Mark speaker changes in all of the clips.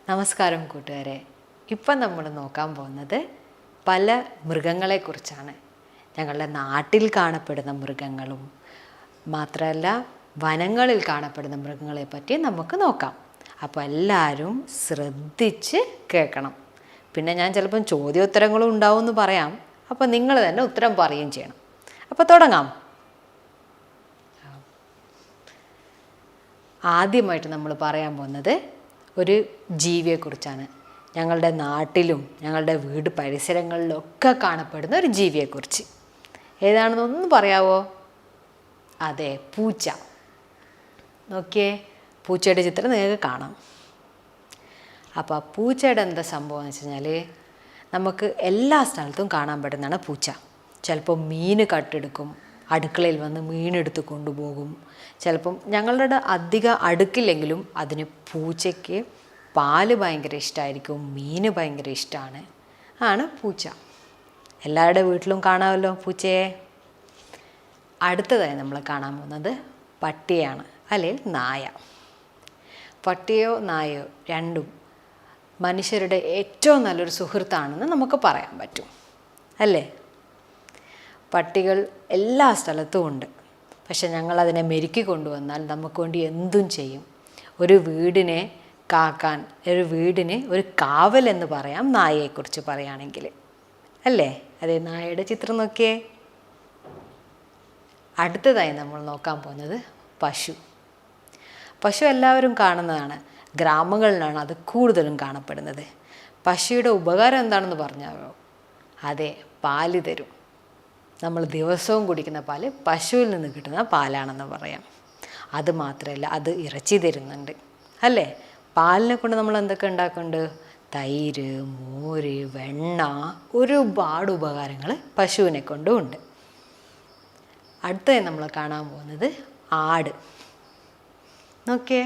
Speaker 1: നമസ്കാരം കൂട്ടുകാരെ. ഇപ്പം നമ്മൾ നോക്കാൻ പോകുന്നത് പല മൃഗങ്ങളെക്കുറിച്ചാണ്. ഞങ്ങളുടെ നാട്ടിൽ കാണപ്പെടുന്ന മൃഗങ്ങളും മാത്രമല്ല വനങ്ങളിൽ കാണപ്പെടുന്ന മൃഗങ്ങളെ പറ്റി നമുക്ക് നോക്കാം. അപ്പോൾ എല്ലാവരും ശ്രദ്ധിച്ച് കേൾക്കണം. പിന്നെ ഞാൻ ചിലപ്പം ചോദ്യോത്തരങ്ങളും ഉണ്ടാവുമെന്ന് പറയാം. അപ്പോൾ നിങ്ങൾ തന്നെ ഉത്തരം പറയുകയും ചെയ്യണം. അപ്പോൾ തുടങ്ങാം. ആദ്യമായിട്ട് നമ്മൾ പറയാൻ പോകുന്നത് ഒരു ജീവിയെക്കുറിച്ചാണ്. ഞങ്ങളുടെ നാട്ടിലും ഞങ്ങളുടെ വീട് പരിസരങ്ങളിലൊക്കെ കാണപ്പെടുന്ന ഒരു ജീവിയെക്കുറിച്ച്. ഏതാണെന്നൊന്ന് പറയാവോ? അതെ, പൂച്ച. നോക്കിയേ, പൂച്ചയുടെ ചിത്രം നിങ്ങൾക്ക് കാണാം. അപ്പോൾ ആ പൂച്ചയുടെ എന്താ സംഭവം എന്ന് വെച്ച് കഴിഞ്ഞാൽ, നമുക്ക് എല്ലാ സ്ഥലത്തും കാണാൻ പറ്റുന്നതാണ് പൂച്ച. ചിലപ്പോൾ മീൻ കട്ടെടുക്കും, അടുക്കളയിൽ വന്ന് മീനെടുത്ത് കൊണ്ടുപോകും. ചിലപ്പം ഞങ്ങളുടെ അധികം അടുക്കില്ലെങ്കിലും അതിന് പൂച്ചയ്ക്ക് പാല് ഭയങ്കര ഇഷ്ടമായിരിക്കും, മീൻ ഭയങ്കര ഇഷ്ടമാണ്. ആണ് പൂച്ച. എല്ലാവരുടെ വീട്ടിലും കാണാമല്ലോ പൂച്ചയെ. അടുത്തതായി നമ്മൾ കാണാൻ പോകുന്നത് പട്ടിയാണ്, അല്ലെങ്കിൽ നായ. പട്ടിയോ നായയോ രണ്ടും മനുഷ്യരുടെ ഏറ്റവും നല്ലൊരു സുഹൃത്താണെന്ന് നമുക്ക് പറയാൻ പറ്റും, അല്ലേ? പട്ടികൾ എല്ലാ സ്ഥലത്തും ഉണ്ട്. പക്ഷെ ഞങ്ങളതിനെ മെരുക്കി കൊണ്ടുവന്നാൽ നമുക്ക് വേണ്ടി എന്തും ചെയ്യും. ഒരു വീടിനെ കാക്കാൻ, ഒരു വീടിന് ഒരു കാവലെന്ന് പറയാം നായയെക്കുറിച്ച് പറയുകയാണെങ്കിൽ, അല്ലേ? അതേ, നായയുടെ ചിത്രം നോക്കിയേ. അടുത്തതായി നമ്മൾ നോക്കാൻ പോകുന്നത് പശു. പശു എല്ലാവരും കാണുന്നതാണ്. ഗ്രാമങ്ങളിലാണ് അത് കൂടുതലും കാണപ്പെടുന്നത്. പശുയുടെ ഉപകാരം എന്താണെന്ന് പറഞ്ഞാലോ? അതെ, പാല് തരും. നമ്മൾ ദിവസവും കുടിക്കുന്ന പാല് പശുവിൽ നിന്ന് കിട്ടുന്ന പാലാണെന്ന് പറയാം. അതുമാത്രമല്ല, അത് ഇറച്ചി തരുന്നുണ്ട്, അല്ലേ? പാലിനെ കൊണ്ട് നമ്മൾ എന്തൊക്കെ ഉണ്ടാക്കുന്നുണ്ട്? തൈര്, മോര്, വെണ്ണ, ഒരുപാട് ഉപകാരങ്ങൾ പശുവിനെ കൊണ്ടും ഉണ്ട്. അടുത്തതായി നമ്മൾ കാണാൻ പോകുന്നത് ആട്. നോക്കിയേ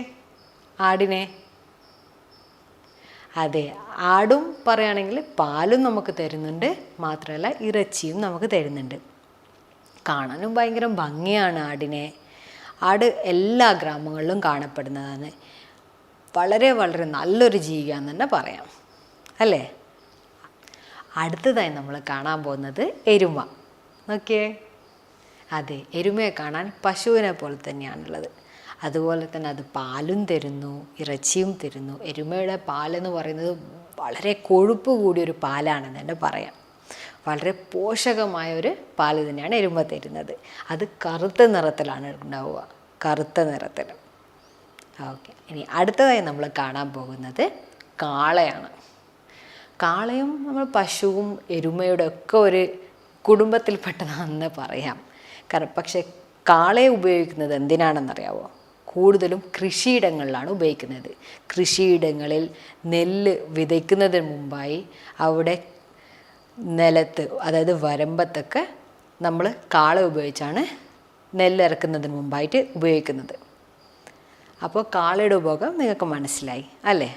Speaker 1: ആടിനെ. അതെ, ആടും പറയുകയാണെങ്കിൽ പാലും നമുക്ക് തരുന്നുണ്ട്, മാത്രമല്ല ഇറച്ചിയും നമുക്ക് തരുന്നുണ്ട്. കാണാനും ഭയങ്കര ഭംഗിയാണ് ആടിനെ. ആട് എല്ലാ ഗ്രാമങ്ങളിലും കാണപ്പെടുന്നതാണ്. വളരെ വളരെ നല്ലൊരു ജീവിയാണെന്ന് തന്നെ പറയാം, അല്ലേ? അടുത്തതായി നമ്മൾ കാണാൻ പോകുന്നത് എരുമ. നോക്കിയേ. അതെ, എരുമയെ കാണാൻ പശുവിനെ പോലെ തന്നെയാണുള്ളത്. അതുപോലെ തന്നെ അത് പാലും തരുന്നു, ഇറച്ചിയും തരുന്നു. എരുമയുടെ പാലെന്ന് പറയുന്നത് വളരെ കൊഴുപ്പ് കൂടിയൊരു പാലാണെന്ന് തന്നെ പറയാം. വളരെ പോഷകമായ ഒരു പാല് തന്നെയാണ് എരുമ തരുന്നത്. അത് കറുത്ത നിറത്തിലാണ് ഉണ്ടാവുക, കറുത്ത നിറത്തിൽ. ഓക്കെ, ഇനി അടുത്തതായി നമ്മൾ കാണാൻ പോകുന്നത് കാളയാണ്. കാളയും നമ്മൾ പശുവും എരുമയുടെ ഒക്കെ ഒരു കുടുംബത്തിൽപ്പെട്ടതാണെന്ന് പറയാം. കാരണം പക്ഷേ കാളയെ ഉപയോഗിക്കുന്നത് എന്തിനാണെന്നറിയാവോ? കൂടുതലും കൃഷിയിടങ്ങളിലാണ് ഉപയോഗിക്കുന്നത്. കൃഷിയിടങ്ങളിൽ നെല്ല് വിതയ്ക്കുന്നതിന് മുമ്പായി അവിടെ നിലത്ത്, അതായത് വരമ്പത്തൊക്കെ നമ്മൾ കാള ഉപയോഗിച്ചാണ് നെല്ലിറക്കുന്നതിന് മുമ്പായിട്ട് ഉപയോഗിക്കുന്നത്. അപ്പോൾ കാളയുടെ ഉപയോഗം നിങ്ങൾക്ക് മനസ്സിലായി, അല്ലേ?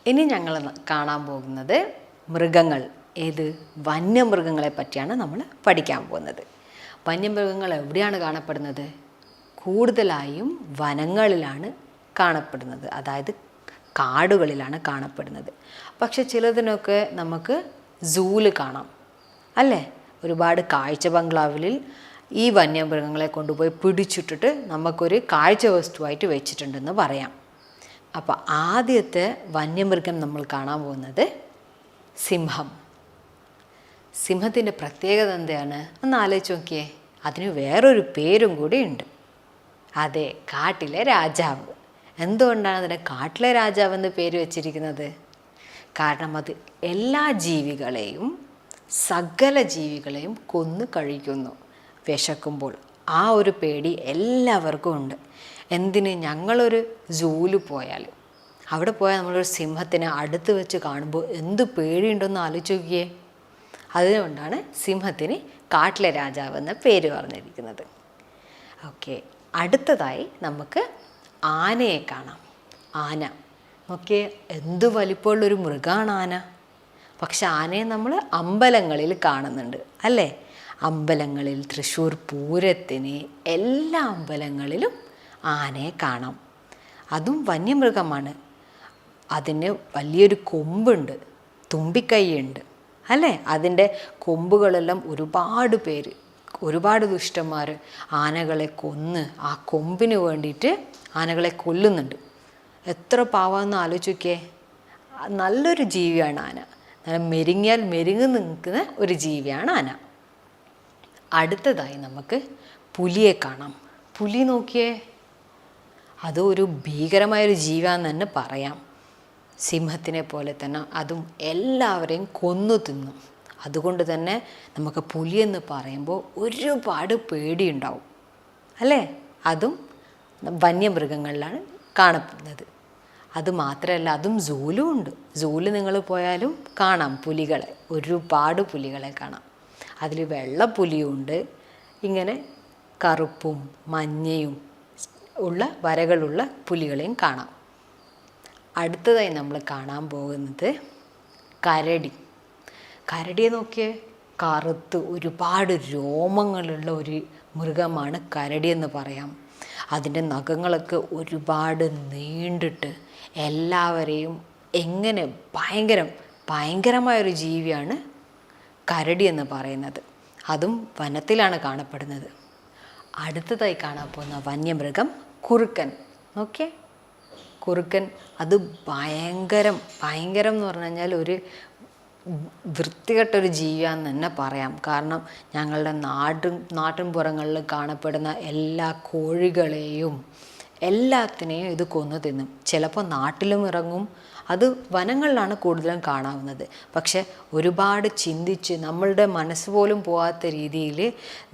Speaker 1: ഇനി ഞങ്ങൾ കാണാൻ പോകുന്നത് മൃഗങ്ങൾ. ഏത്? വന്യമൃഗങ്ങളെ പറ്റിയാണ് നമ്മൾ പഠിക്കാൻ പോകുന്നത്. വന്യമൃഗങ്ങൾ എവിടെയാണ് കാണപ്പെടുന്നത്? കൂടുതലായും വനങ്ങളിലാണ് കാണപ്പെടുന്നത്, അതായത് കാടുകളിലാണ് കാണപ്പെടുന്നത്. പക്ഷെ ചിലതിനൊക്കെ നമുക്ക് സൂല് കാണാം, അല്ലേ? ഒരുപാട് കാഴ്ച ബംഗ്ലാവിൽ ഈ വന്യമൃഗങ്ങളെ കൊണ്ടുപോയി പിടിച്ചിട്ടിട്ട് നമുക്കൊരു കാഴ്ച വസ്തുവായിട്ട് വെച്ചിട്ടുണ്ടെന്ന് പറയാം. അപ്പോൾ ആദ്യത്തെ വന്യമൃഗം നമ്മൾ കാണാൻ പോകുന്നത് സിംഹം. സിംഹത്തിൻ്റെ പ്രത്യേകത എന്താണ് ഒന്ന് ആലോചിച്ച് നോക്കിയേ. അതിന് വേറൊരു പേരും കൂടി ഉണ്ട്. അതെ, കാട്ടിലെ രാജാവ്. എന്തുകൊണ്ടാണ് അതിനെ കാട്ടിലെ രാജാവ് എന്ന് പേര് വെച്ചിരിക്കുന്നത്? കാരണം അത് എല്ലാ ജീവികളെയും, സകല ജീവികളെയും കൊന്നു കഴിക്കുന്നു വിശക്കുമ്പോൾ. ആ ഒരു പേടി എല്ലാവർക്കും ഉണ്ട്. എന്തിന്? ഞങ്ങളൊരു സൂല് പോയാൽ, അവിടെ പോയാൽ നമ്മളൊരു സിംഹത്തിനെ അടുത്ത് വെച്ച് കാണുമ്പോൾ എന്ത് പേടിയുണ്ടെന്ന് ആലോചിച്ച് നോക്കിയേ. അതുകൊണ്ടാണ് സിംഹത്തിന് കാട്ടിലെ രാജാവ് എന്ന പേര് പറഞ്ഞിരിക്കുന്നത്. ഓക്കെ, അടുത്തതായി നമുക്ക് ആനയെ കാണാം. ആന നോക്കിയേ, എന്ത് വലിപ്പമുള്ളൊരു മൃഗമാണ് ആന. പക്ഷെ ആനയെ നമ്മൾ അമ്പലങ്ങളിൽ കാണുന്നുണ്ട്, അല്ലേ? അമ്പലങ്ങളിൽ, തൃശ്ശൂർ പൂരത്തിന് എല്ലാ അമ്പലങ്ങളിലും ആനയെ കാണാം. അതും വന്യമൃഗമാണ്. അതിന് വലിയൊരു കൊമ്പുണ്ട്, തുമ്പിക്കൈയുണ്ട് അല്ലേ? അതിൻ്റെ കൊമ്പുകളെല്ലാം ഒരുപാട് ദുഷ്ടന്മാർ ആനകളെ കൊന്ന് ആ കൊമ്പിന് വേണ്ടിയിട്ട് ആനകളെ കൊല്ലുന്നുണ്ട്. എത്ര പാവമെന്ന് ആലോചിക്കേ. നല്ലൊരു ജീവിയാണ് ആന. നല്ല മെരുങ്ങിയാൽ മെരുങ്ങി നിൽക്കുന്ന ഒരു ജീവിയാണ് ആന. അടുത്തതായി നമുക്ക് പുലിയെ കാണാം. പുലി നോക്കിയേ, അതും ഒരു ഭീകരമായൊരു ജീവിയാണെന്ന് തന്നെ പറയാം. സിംഹത്തിനെ പോലെ തന്നെ അതും എല്ലാവരെയും കൊന്നു തിന്നും. അതുകൊണ്ട് തന്നെ നമുക്ക് പുലിയെന്ന് പറയുമ്പോൾ ഒരുപാട് പേടിയുണ്ടാവും അല്ലേ? അതും വന്യമൃഗങ്ങളിലാണ് കാണപ്പെടുന്നത്. അതുമാത്രമല്ല, അതും സൂലും ഉണ്ട്. സൂല് നിങ്ങൾ പോയാലും കാണാം പുലികളെ, ഒരുപാട് പുലികളെ കാണാം. അതിൽ വെള്ളപ്പുലിയുണ്ട്, ഇങ്ങനെ കറുപ്പും മഞ്ഞയും ഉള്ള വരകളുള്ള പുലികളെയും കാണാം. അടുത്തതായി നമ്മൾ കാണാൻ പോകുന്നത് കരടി. കരടിയെ നോക്കിയേ, കറുത്ത് ഒരുപാട് രോമങ്ങളുള്ള ഒരു മൃഗമാണ് കരടി എന്ന് പറയാം. അതിൻ്റെ നഖങ്ങളൊക്കെ ഒരുപാട് നീണ്ടിട്ട് എല്ലാവരെയും എങ്ങനെ ഭയങ്കരമായൊരു ജീവിയാണ് കരടി എന്ന് പറയുന്നത്. അതും വനത്തിലാണ് കാണപ്പെടുന്നത്. അടുത്തതായി കാണാൻ പോകുന്ന വന്യമൃഗം കുറുക്കൻ. നോക്കിയേ, കുറുക്കൻ അത് ഭയങ്കരം എന്ന് പറഞ്ഞു കഴിഞ്ഞാൽ ഒരു വൃത്തികെട്ടൊരു ജീവിയാന്ന് തന്നെ പറയാം. കാരണം ഞങ്ങളുടെ നാട്ടിൻപുറങ്ങളിൽ കാണപ്പെടുന്ന എല്ലാ കോഴികളെയും എല്ലാത്തിനെയും ഇത് കൊന്നു തിന്നും. ചിലപ്പോൾ നാട്ടിലും ഇറങ്ങും. അത് വനങ്ങളിലാണ് കൂടുതലും കാണാവുന്നത്. പക്ഷെ ഒരുപാട് ചിന്തിച്ച് നമ്മളുടെ മനസ്സ് പോലും പോകാത്ത രീതിയിൽ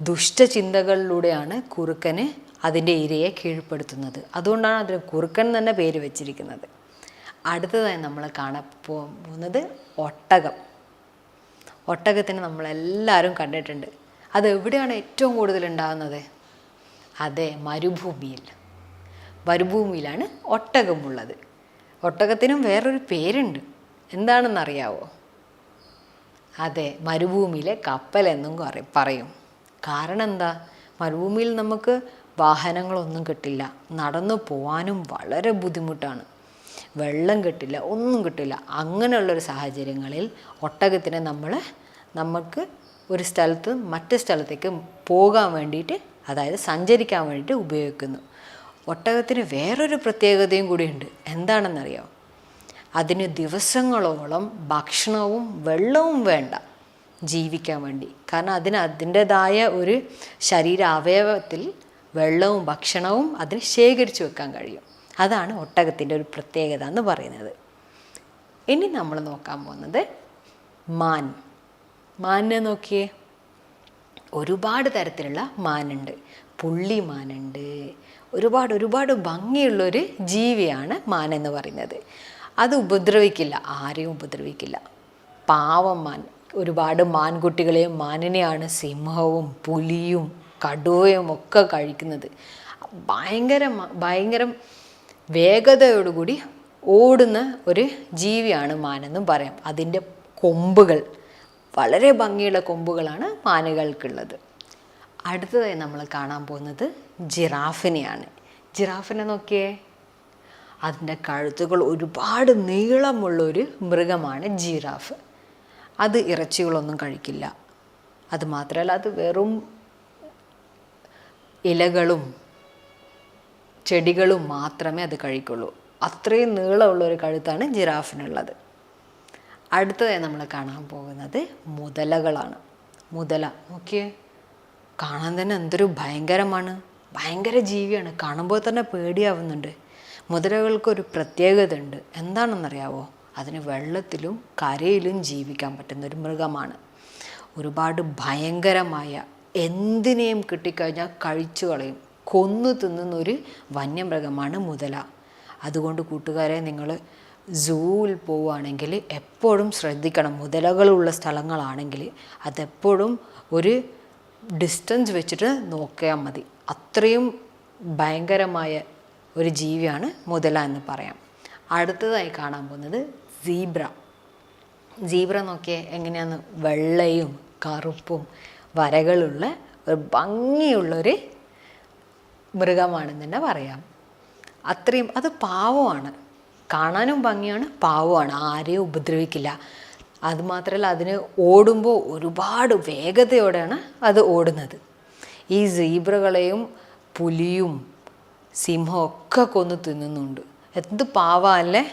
Speaker 1: ദുഷ്ടചിന്തകളിലൂടെയാണ് കുറുക്കന് അതിൻ്റെ ഇരയെ കീഴ്പ്പെടുത്തുന്നത്. അതുകൊണ്ടാണ് അതിന് കുറുക്കൻ തന്നെ പേര് വെച്ചിരിക്കുന്നത്. അടുത്തതായി നമ്മൾ കാണാൻ പോകുന്നത് ഒട്ടകം. ഒട്ടകത്തിന് നമ്മളെല്ലാവരും കണ്ടിട്ടുണ്ട്. അത് എവിടെയാണ് ഏറ്റവും കൂടുതൽ ഉണ്ടാകുന്നത്? അതെ, മരുഭൂമിയിലാണ് ഒട്ടകമുള്ളത്. ഒട്ടകത്തിനും വേറൊരു പേരുണ്ട്, എന്താണെന്നറിയാവോ? അതെ, മരുഭൂമിയിലെ കപ്പൽ എന്നും പറയും. കാരണം എന്താ? മരുഭൂമിയിൽ നമുക്ക് വാഹനങ്ങളൊന്നും കിട്ടില്ല, നടന്നു പോകാനും വളരെ ബുദ്ധിമുട്ടാണ്, വെള്ളം കിട്ടില്ല, ഒന്നും കിട്ടില്ല. അങ്ങനെയുള്ളൊരു സാഹചര്യങ്ങളിൽ ഒട്ടകത്തിനെ നമുക്ക് ഒരു സ്ഥലത്ത് മറ്റു സ്ഥലത്തേക്ക് പോകാൻ വേണ്ടിയിട്ട്, അതായത് സഞ്ചരിക്കാൻ വേണ്ടിയിട്ട് ഉപയോഗിക്കുന്നു. ഒട്ടകത്തിന് വേറൊരു പ്രത്യേകതയും കൂടിയുണ്ട്. എന്താണെന്നറിയോ? അതിന് ദിവസങ്ങളോളം ഭക്ഷണവും വെള്ളവും വേണ്ട ജീവിക്കാൻ വേണ്ടി. കാരണം അതിൻ്റെതായ ഒരു ശരീരാവയവത്തിൽ വെള്ളവും ഭക്ഷണവും അതിന് ശേഖരിച്ചു വെക്കാൻ കഴിയും. അതാണ് ഒട്ടകത്തിൻ്റെ ഒരു പ്രത്യേകത എന്ന് പറയുന്നത്. ഇനി നമ്മൾ നോക്കാൻ പോകുന്നത് മാനിനെ നോക്കിയേ. ഒരുപാട് തരത്തിലുള്ള മാനുണ്ട്. പുള്ളിമാനുണ്ട്. ഒരുപാട് ഭംഗിയുള്ളൊരു ജീവിയാണ് മാനെന്ന് പറയുന്നത്. അത് ആരെയും ഉപദ്രവിക്കില്ല. പാവം മാൻ. ഒരുപാട് മാൻകുട്ടികളെയും മാനിനെയാണ് സിംഹവും പുലിയും കടുവയും ഒക്കെ കഴിക്കുന്നത്. ഭയങ്കരം വേഗതയോടുകൂടി ഓടുന്ന ഒരു ജീവിയാണ് മാനെന്നും പറയാം. അതിൻ്റെ കൊമ്പുകൾ, വളരെ ഭംഗിയുള്ള കൊമ്പുകളാണ് മാനുകൾക്കുള്ളത്. അടുത്തതായി നമ്മൾ കാണാൻ പോകുന്നത് ജിറാഫിനെയാണ്. ജിറാഫിനെ നോക്കിയേ, അതിൻ്റെ കഴുത്തുകൾ ഒരുപാട് നീളമുള്ളൊരു മൃഗമാണ് ജിറാഫ്. അത് ഇറച്ചികളൊന്നും കഴിക്കില്ല. അതുമാത്രമല്ല, അത് വെറും ഇലകളും ചെടികളും മാത്രമേ അത് കഴിക്കുള്ളൂ. അത്രയും നീളമുള്ളൊരു കഴുത്താണ് ജിറാഫിനുള്ളത്. അടുത്തതായി നമ്മൾ കാണാൻ പോകുന്നത് മുതലകളാണ്. മുതല നോക്കിയേ, കാണാൻ തന്നെ എന്തൊരു ഭയങ്കര ജീവിയാണ്. കാണുമ്പോൾ തന്നെ പേടിയാവുന്നുണ്ട്. മുതലകൾക്കൊരു പ്രത്യേകത ഉണ്ട്. എന്താണെന്നറിയാവോ? അതിന് വെള്ളത്തിലും കരയിലും ജീവിക്കാൻ പറ്റുന്നൊരു മൃഗമാണ്. ഒരുപാട് ഭയങ്കരമായ എന്തിനേയും കിട്ടിക്കഴിഞ്ഞാൽ കഴിച്ചു കളയും, കൊന്നു തിന്നുന്നൊരു വന്യമൃഗമാണ് മുതല. അതുകൊണ്ട് കൂട്ടുകാരെ, നിങ്ങൾ സൂവിൽ പോവുകയാണെങ്കിൽ എപ്പോഴും ശ്രദ്ധിക്കണം. മുതലകളുള്ള സ്ഥലങ്ങളാണെങ്കിൽ അതെപ്പോഴും ഒരു ഡിസ്റ്റൻസ് വെച്ചിട്ട് നോക്കിയാൽ മതി. അത്രയും ഭയങ്കരമായ ഒരു ജീവിയാണ് മുതല എന്ന് പറയാം. അടുത്തതായി കാണാൻ പോകുന്നത് സീബ്ര നോക്കിയേ, എങ്ങനെയാണ്? വെള്ളയും കറുപ്പും വരകളുള്ള ഒരു ഭംഗിയുള്ളൊരു മൃഗമാണെന്ന് തന്നെ പറയാം. അത് പാവമാണ്. കാണാനും ഭംഗിയാണ്, പാവമാണ്, ആരെയും ഉപദ്രവിക്കില്ല. അതുമാത്രമല്ല അതിന് ഓടുമ്പോൾ ഒരുപാട് വേഗതയോടെയാണ് അത് ഓടുന്നത്. ഈ സീബ്രകളെയും പുലിയും സിംഹവും ഒക്കെ കൊന്ന് തിന്നുന്നുണ്ട്. എന്ത് പാവല്ലേ.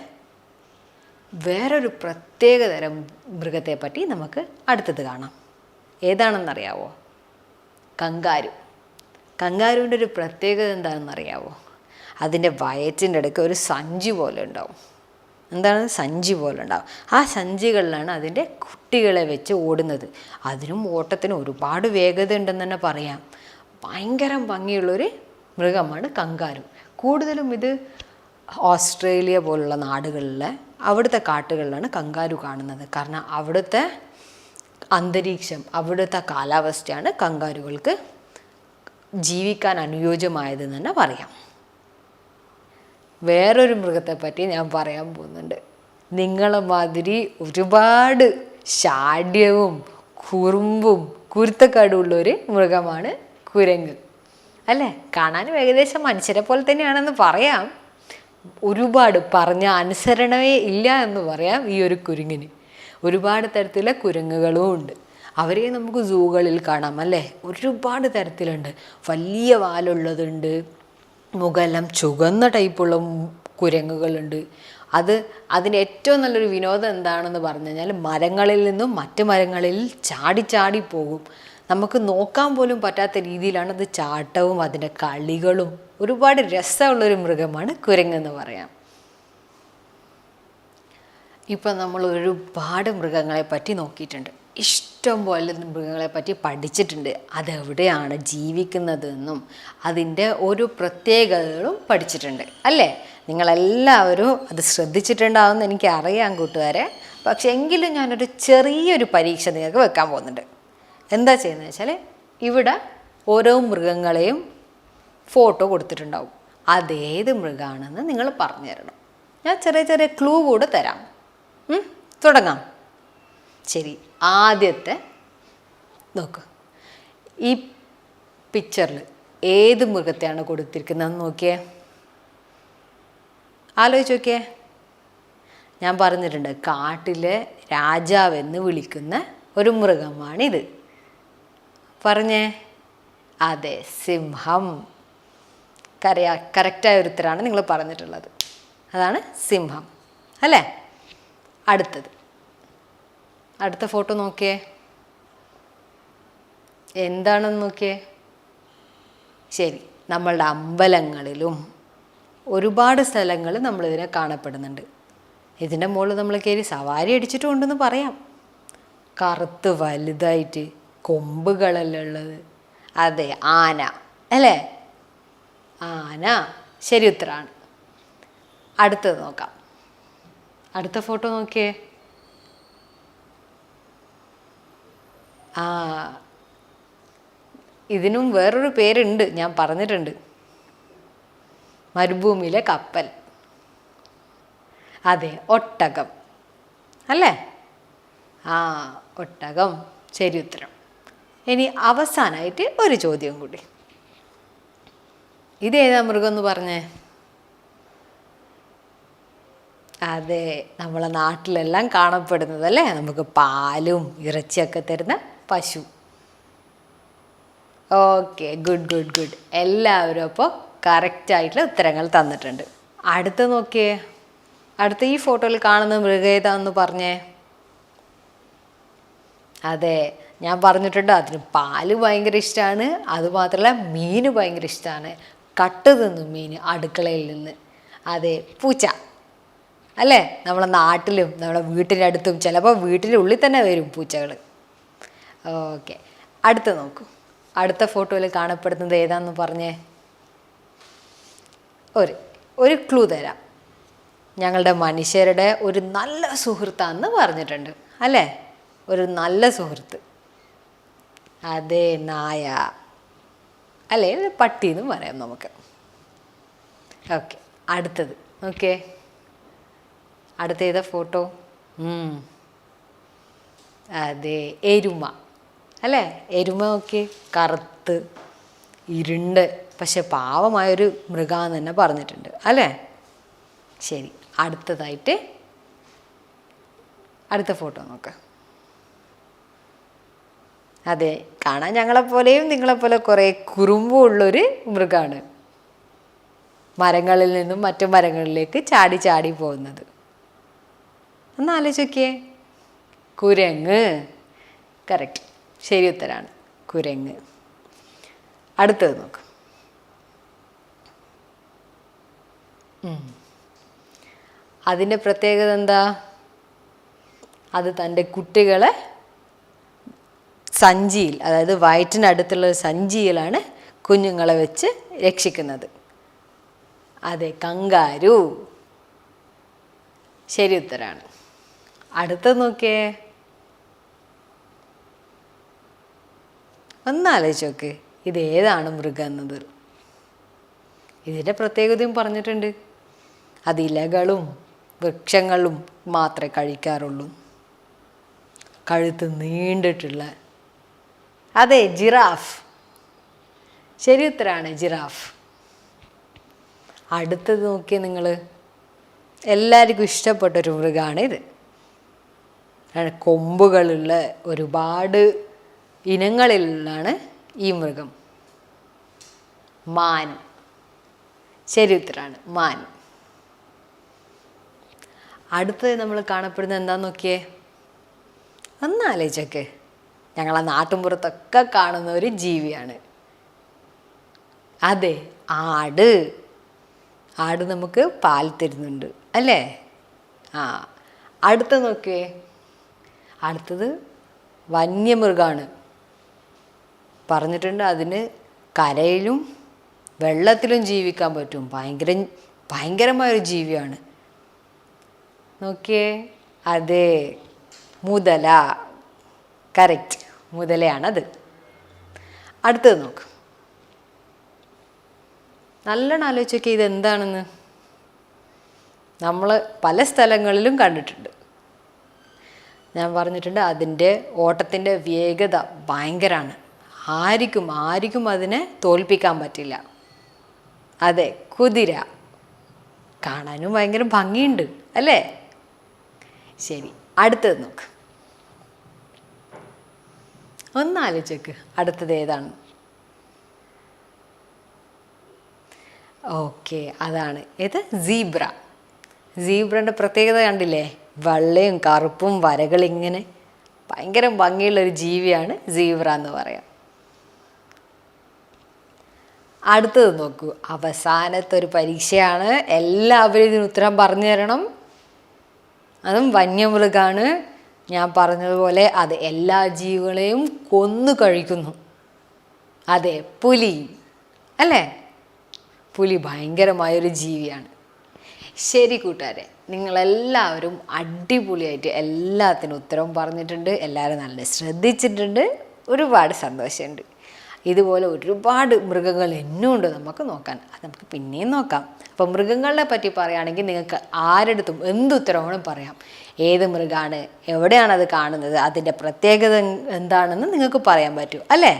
Speaker 1: വേറൊരു പ്രത്യേകതരം മൃഗത്തെ പറ്റി നമുക്ക് അടുത്തത് കാണാം. ഏതാണെന്നറിയാവോ? കങ്കാരു. കങ്കാരുവിൻ്റെ ഒരു പ്രത്യേകത എന്താണെന്നറിയാവോ? അതിൻ്റെ വയറ്റിൻ്റെ ഇടയ്ക്ക് ഒരു സഞ്ചി പോലെ ഉണ്ടാവും. എന്താണ്? സഞ്ചി പോലെ ഉണ്ടാവും. ആ സഞ്ചികളിലാണ് അതിൻ്റെ കുട്ടികളെ വെച്ച് ഓടുന്നത്. അതിനും ഓട്ടത്തിനും ഒരുപാട് വേഗത ഉണ്ടെന്ന് തന്നെ പറയാം. ഭയങ്കര ഭംഗിയുള്ളൊരു മൃഗമാണ് കങ്കാരു. കൂടുതലും ഇത് ഓസ്ട്രേലിയ പോലുള്ള നാടുകളിലെ അവിടുത്തെ കാട്ടുകളിലാണ് കങ്കാരു കാണുന്നത്. കാരണം അവിടുത്തെ അന്തരീക്ഷം, അവിടുത്തെ കാലാവസ്ഥയാണ് കങ്കാരുകൾക്ക് ജീവിക്കാൻ അനുയോജ്യമായതെന്ന് തന്നെ പറയാം. വേറൊരു മൃഗത്തെ പറ്റി ഞാൻ പറയാൻ പോകുന്നുണ്ട്. നിങ്ങളെ മാതിരി ഒരുപാട് ശാഠ്യവും കുറുമ്പും കുരുത്തക്കേടുള്ളൊരു മൃഗമാണ് കുരങ്ങ്. അല്ലേ? കാണാനും ഏകദേശം മനുഷ്യരെ പോലെ തന്നെയാണെന്ന് പറയാം. ഒരുപാട് പറഞ്ഞ അനുസരണമേ ഇല്ല എന്ന് പറയാം ഈ ഒരു കുരങ്ങിന്. ഒരുപാട് തരത്തിലുള്ള കുരങ്ങുകളും ഉണ്ട്. അവരെ നമുക്ക് സൂകളിൽ കാണാം അല്ലേ? ഒരുപാട് തരത്തിലുണ്ട്. വലിയ വാലുള്ളതുണ്ട്, മുഖമെല്ലാം ചുവന്ന ടൈപ്പുള്ള കുരങ്ങുകളുണ്ട്. അതിൻ്റെ ഏറ്റവും നല്ലൊരു വിനോദം എന്താണെന്ന് പറഞ്ഞു കഴിഞ്ഞാൽ മരങ്ങളിൽ നിന്നും മറ്റ് മരങ്ങളിൽ ചാടി ചാടി പോകും. നമുക്ക് നോക്കാൻ പോലും പറ്റാത്ത രീതിയിലാണ് അത് ചാട്ടവും അതിൻ്റെ കളികളും. ഒരുപാട് രസമുള്ളൊരു മൃഗമാണ് കുരങ്ങെന്ന് പറയാം. ഇപ്പം നമ്മൾ ഒരുപാട് മൃഗങ്ങളെ പറ്റി നോക്കിയിട്ടുണ്ട്. ഇഷ്ടം പോലെ മൃഗങ്ങളെ പറ്റി പഠിച്ചിട്ടുണ്ട്. അതെവിടെയാണ് ജീവിക്കുന്നതെന്നും അതിൻ്റെ ഓരോ പ്രത്യേകതകളും പഠിച്ചിട്ടുണ്ട് അല്ലേ? നിങ്ങളെല്ലാവരും അത് ശ്രദ്ധിച്ചിട്ടുണ്ടാവുമെന്ന് എനിക്കറിയാം കൂട്ടുകാരെ. പക്ഷെ എങ്കിലും ഞാനൊരു ചെറിയൊരു പരീക്ഷ നിങ്ങൾക്ക് വെക്കാൻ പോകുന്നുണ്ട്. എന്താ ചെയ്യുന്നത് വെച്ചാൽ, ഇവിടെ ഓരോ മൃഗങ്ങളെയും ഫോട്ടോ കൊടുത്തിട്ടുണ്ടാവും. അതേത് മൃഗമാണെന്ന് നിങ്ങൾ പറഞ്ഞു തരണം. ഞാൻ ചെറിയ ചെറിയ ക്ലൂ കൂടെ തരാം. തുടങ്ങാം. ശരി, ആദ്യത്തെ നോക്ക്. ഈ പിക്ചറിൽ ഏത് മൃഗത്തെയാണ് കൊടുത്തിരിക്കുന്നതെന്ന് നോക്കിയേ. ആലോചിച്ച് നോക്കിയേ. ഞാൻ പറഞ്ഞിട്ടുണ്ട്, കാട്ടിലെ രാജാവെന്ന് വിളിക്കുന്ന ഒരു മൃഗമാണിത്. പറഞ്ഞേ. അതെ, സിംഹം. കറക്റ്റായ ഒരു ഉത്തരമാണ് നിങ്ങൾ പറഞ്ഞിട്ടുള്ളത്. അതാണ് സിംഹം അല്ലേ? അടുത്ത ഫോട്ടോ നോക്കിയേ. എന്താണെന്ന് നോക്കിയേ. ശരി, നമ്മളുടെ അമ്പലങ്ങളിലും ഒരുപാട് സ്ഥലങ്ങളിൽ നമ്മളിതിനെ കാണപ്പെടുന്നുണ്ട്. ഇതിൻ്റെ മുകളിൽ നമ്മൾ കയറി സവാരി അടിച്ചിട്ടുണ്ടെന്ന് പറയാം. കറുത്ത് വലുതായിട്ട് കൊമ്പുകളെല്ലാം ഉള്ളത്. അതെ, ആന അല്ലേ? ആന ശരി ഉത്തരമാണ്. അടുത്തത് നോക്കാം. അടുത്ത ഫോട്ടോ നോക്കിയേ. ഇതിനും വേറൊരു പേരുണ്ട്, ഞാൻ പറഞ്ഞിട്ടുണ്ട്. മരുഭൂമിയിലെ കപ്പൽ. അതെ, ഒട്ടകം അല്ലേ? ഒട്ടകം ശരി ഉത്തരം. ഇനി അവസാനമായിട്ട് ഒരു ചോദ്യം കൂടി. ഇതേതാ മൃഗം എന്ന് പറഞ്ഞേ? അതെ, നമ്മളെ നാട്ടിലെല്ലാം കാണപ്പെടുന്നതല്ലേ, നമുക്ക് പാലും ഇറച്ചിയൊക്കെ തരുന്ന പശു. Okay, good. എല്ലാവരും അപ്പോൾ കറക്റ്റായിട്ടുള്ള ഉത്തരങ്ങൾ തന്നിട്ടുണ്ട്. അടുത്ത നോക്കിയേ. അടുത്ത ഈ ഫോട്ടോയിൽ കാണുന്ന മൃഗം ഏതാന്ന് പറഞ്ഞേ. അതെ, ഞാൻ പറഞ്ഞിട്ടുണ്ട് അതിന് പാല് ഭയങ്കര ഇഷ്ടമാണ്. അതുമാത്രമല്ല മീൻ ഭയങ്കര ഇഷ്ടമാണ്. കട്ട് തിന്നും മീൻ അടുക്കളയിൽ നിന്ന്. അതെ, പൂച്ച അല്ലേ? നമ്മളെ നാട്ടിലും നമ്മളെ വീട്ടിൻ്റെ അടുത്തും ചിലപ്പോൾ വീട്ടിൻ്റെ ഉള്ളിൽ തന്നെ വരും പൂച്ചകൾ. ഓക്കെ, അടുത്ത നോക്കൂ. അടുത്ത ഫോട്ടോയിൽ കാണപ്പെടുന്നത് ഏതാണെന്ന് പറഞ്ഞേ. ഒരു ക്ലൂ തരാം. ഞങ്ങളുടെ മനുഷ്യരുടെ ഒരു നല്ല സുഹൃത്താണെന്ന് പറഞ്ഞിട്ടുണ്ട് അല്ലേ? ഒരു നല്ല സുഹൃത്ത്. അതെ, നായ അല്ലേ? പട്ടി എന്നും പറയാം നമുക്ക്. ഓക്കെ, അടുത്തത് നോക്കിയേ. അടുത്ത ഏതാ ഫോട്ടോ? അതെ, എരുമ അല്ലേ? എരുമ നോക്കി, കറുത്ത് ഇരുണ്ട് പക്ഷെ പാവമായൊരു മൃഗമെന്ന് തന്നെ പറഞ്ഞിട്ടുണ്ട് അല്ലേ? ശരി, അടുത്തതായിട്ട് അടുത്ത ഫോട്ടോ നോക്കാം. അതെ, കാണാൻ ഞങ്ങളെപ്പോലെയും നിങ്ങളെപ്പോലെ കുറേ കുറുമ്പുള്ളൊരു മൃഗമാണ്. മരങ്ങളിൽ നിന്നും മറ്റു മരങ്ങളിലേക്ക് ചാടി ചാടി പോകുന്നത്. ഒന്ന് ആലോചിച്ച് നോക്കിയേ. കുരങ്ങ്. കറക്റ്റ്, ശരി ഉത്തരാണ് കുരങ്ങ്. അടുത്തത് നോക്ക്. അതിൻ്റെ പ്രത്യേകത എന്താ? അത് തൻ്റെ കുട്ടികളെ സഞ്ചിയിൽ, അതായത് വയറ്റിനടുത്തുള്ള സഞ്ചിയിലാണ് കുഞ്ഞുങ്ങളെ വെച്ച് രക്ഷിക്കുന്നത്. അതെ, കങ്കാരു. ശരി ഉത്തരാണ്. അടുത്തത് നോക്കിയേ. ഒന്നാലോചിച്ച് നോക്ക്, ഇതേതാണ് മൃഗം എന്നത്. ഇതിൻ്റെ പ്രത്യേകതയും പറഞ്ഞിട്ടുണ്ട്. അത് ഇലകളും വൃക്ഷങ്ങളും മാത്രമേ കഴിക്കാറുള്ളൂ. കഴുത്ത് നീണ്ടിട്ടുള്ള. അതെ, ജിറാഫ്. ശരി ഉത്തരാണ് ജിറാഫ്. അടുത്തത് നോക്കിയേ നിങ്ങൾ. എല്ലാവർക്കും ഇഷ്ടപ്പെട്ടൊരു മൃഗമാണ് ഇത്. കൊമ്പുകളുള്ള ഒരുപാട് ഇനങ്ങളിലാണ് ഈ മൃഗം. മാൻ. ശരി ഉത്തരാണ് മാൻ. അടുത്തത് നമ്മൾ കാണപ്പെടുന്നത് എന്താന്ന് നോക്കിയേ. ഒന്നാലോചിച്ചൊക്കെ, ഞങ്ങളെ നാട്ടിൻപുറത്തൊക്കെ കാണുന്ന ഒരു ജീവിയാണ്. അതെ, ആട്. ആട് നമുക്ക് പാൽ തരുന്നുണ്ട് അല്ലേ? അടുത്ത നോക്കിയേ. അടുത്തത് വന്യമൃഗമാണ്. പറഞ്ഞിട്ടുണ്ട് അതിന് കരയിലും വെള്ളത്തിലും ജീവിക്കാൻ പറ്റും. ഭയങ്കരമായൊരു ജീവിയാണ്. നോക്കിയേ. അതെ, മുതല. കറക്റ്റ്, മുതലയാണത്. അടുത്തത് നോക്ക്. നല്ലോണം ആലോചിച്ച് നോക്കിയാൽ ഇതെന്താണെന്ന്. നമ്മൾ പല സ്ഥലങ്ങളിലും കണ്ടിട്ടുണ്ട്. ഞാൻ പറഞ്ഞിട്ടുണ്ട് അതിൻ്റെ ഓട്ടത്തിൻ്റെ വേഗത ഭയങ്കരമാണ്. ആർക്കും അതിനെ തോൽപ്പിക്കാൻ പറ്റില്ല. അതെ, കുതിര. കാണാനും ഭയങ്കര ഭംഗിയുണ്ട് അല്ലേ? ശരി, അടുത്തത് നോക്ക്. ഒന്നാലോചിക്ക്, അടുത്തത് ഏതാണ്? ഓക്കെ, അതാണ്. ഇത് സീബ്ര. സീബ്രൻ്റെ പ്രത്യേകത കണ്ടില്ലേ? വെള്ളയും കറുപ്പും വരകളിങ്ങനെ ഭയങ്കര ഭംഗിയുള്ളൊരു ജീവിയാണ് സീബ്ര എന്ന് പറയാം. അടുത്തത് നോക്കൂ. അവസാനത്തെ ഒരു പരീക്ഷയാണ്. എല്ലാവരും ഇതിന് ഉത്തരം പറഞ്ഞു തരണം. അതും വന്യമൃഗമാണ്. ഞാൻ പറഞ്ഞതുപോലെ അത് എല്ലാ ജീവികളെയും കൊന്നു കഴിക്കുന്നു. അതെ, പുലി. അല്ലേ? പുലി ഭയങ്കരമായൊരു ജീവിയാണ്. ശരി കൂട്ടുകാരെ, നിങ്ങളെല്ലാവരും അടിപൊളിയായിട്ട് എല്ലാത്തിനും ഉത്തരവും പറഞ്ഞിട്ടുണ്ട്. എല്ലാവരും നല്ല ശ്രദ്ധിച്ചിട്ടുണ്ട്. ഒരുപാട് സന്തോഷമുണ്ട്. ഇതുപോലെ ഒരുപാട് മൃഗങ്ങൾ എന്നുമുണ്ട് നമുക്ക് നോക്കാൻ. അത് നമുക്ക് പിന്നെയും നോക്കാം. അപ്പം മൃഗങ്ങളെ പറ്റി പറയുകയാണെങ്കിൽ നിങ്ങൾക്ക് ആരെടുത്തും എന്തുത്തരവും പറയാം. ഏത് മൃഗമാണ്, എവിടെയാണ് അത് കാണുന്നത്, അതിൻ്റെ പ്രത്യേകത എന്താണെന്ന് നിങ്ങൾക്ക് പറയാൻ പറ്റും അല്ലേ?